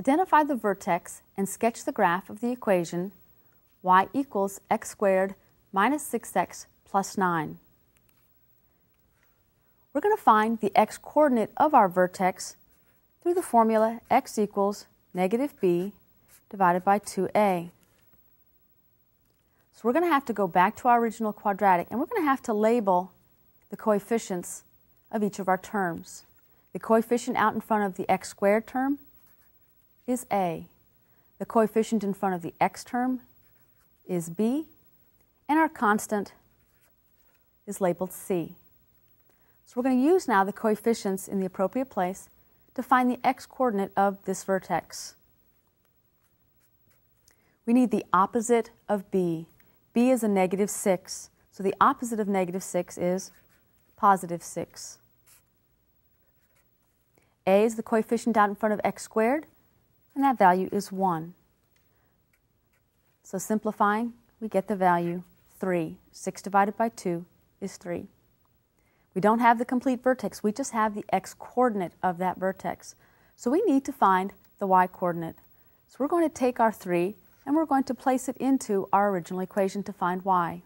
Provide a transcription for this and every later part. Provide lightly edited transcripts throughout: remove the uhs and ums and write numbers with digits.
Identify the vertex and sketch the graph of the equation y equals x squared minus 6x plus 9. We're going to find the x-coordinate of our vertex through the formula x equals negative b divided by 2a. So we're going to have to go back to our original quadratic, and we're going to have to label the coefficients of each of our terms. The coefficient out in front of the x squared term is a. The coefficient in front of the x term is b, and our constant is labeled c. So we're going to use now the coefficients in the appropriate place to find the x-coordinate of this vertex. We need the opposite of b. b is a negative 6, so the opposite of negative 6 is positive 6. A is the coefficient out in front of x squared, and that value is 1. So simplifying, we get the value 3. 6 divided by 2 is 3. We don't have the complete vertex, we just have the x-coordinate of that vertex. So we need to find the y-coordinate. So we're going to take our 3 and we're going to place it into our original equation to find y.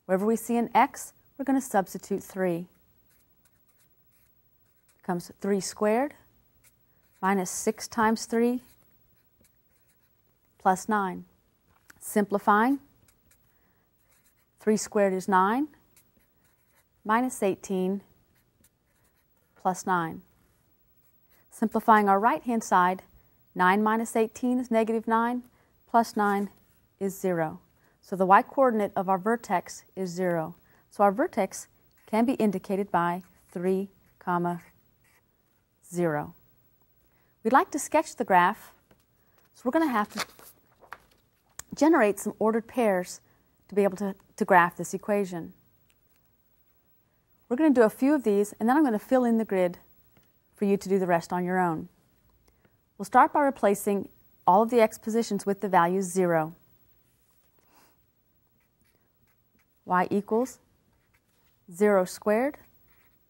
Wherever we see an x, we're going to substitute 3. Becomes 3 squared minus 6 times 3 plus 9. Simplifying, 3 squared is 9 minus 18 plus 9. Simplifying our right-hand side, 9 minus 18 is negative 9, plus 9 is 0. So the y-coordinate of our vertex is 0. So our vertex can be indicated by 3, 0. We'd like to sketch the graph, so we're going to have to generate some ordered pairs to be able to graph this equation. We're going to do a few of these, and then I'm going to fill in the grid for you to do the rest on your own. We'll start by replacing all of the x positions with the value 0. Y equals 0 squared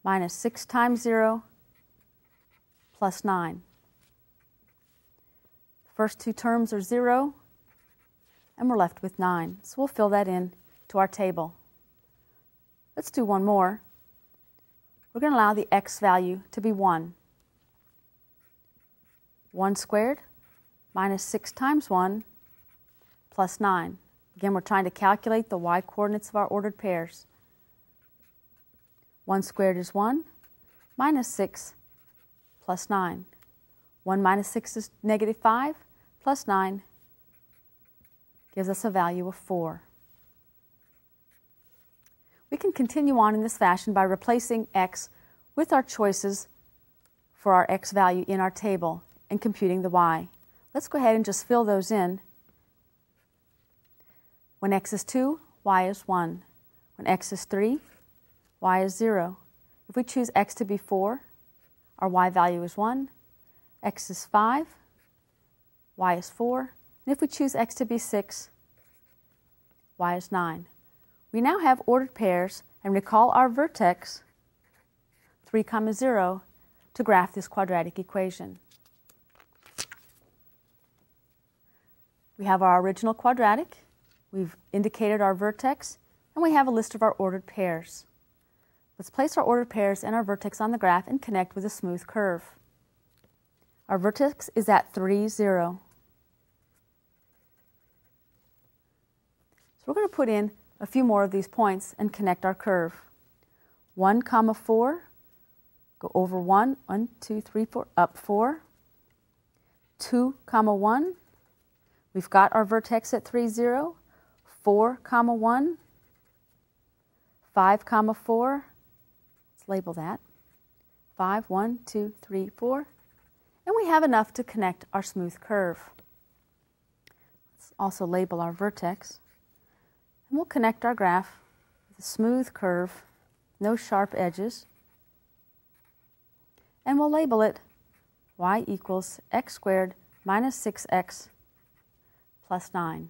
minus 6 times 0 plus 9. The first two terms are 0, and we're left with 9. So we'll fill that in to our table. Let's do one more. We're going to allow the x value to be 1. 1 squared minus 6 times 1 plus 9. Again, we're trying to calculate the y-coordinates of our ordered pairs. 1 squared is 1 minus 6 plus 9. 1 minus 6 is negative 5 plus 9 gives us a value of 4. We can continue on in this fashion by replacing x with our choices for our x value in our table and computing the y. Let's go ahead and just fill those in. When x is 2, y is 1. When x is 3, y is 0. If we choose x to be 4, our y value is 1. X is 5, y is 4. And if we choose x to be 6, y is 9. We now have ordered pairs, and recall our vertex 3, 0 to graph this quadratic equation. We have our original quadratic, we've indicated our vertex, and we have a list of our ordered pairs. Let's place our ordered pairs and our vertex on the graph and connect with a smooth curve. Our vertex is at 3, 0. So we're going to put in a few more of these points and connect our curve. 1, 4, go over 1, 1, 2, 3, 4, up 4. 2, 1, we've got our vertex at 3, 0. 4, 1, 5, 4, let's label that. 5, 1, 2, 3, 4, and we have enough to connect our smooth curve. Let's also label our vertex. And we'll connect our graph with a smooth curve, no sharp edges. And we'll label it y equals x squared minus 6x plus 9.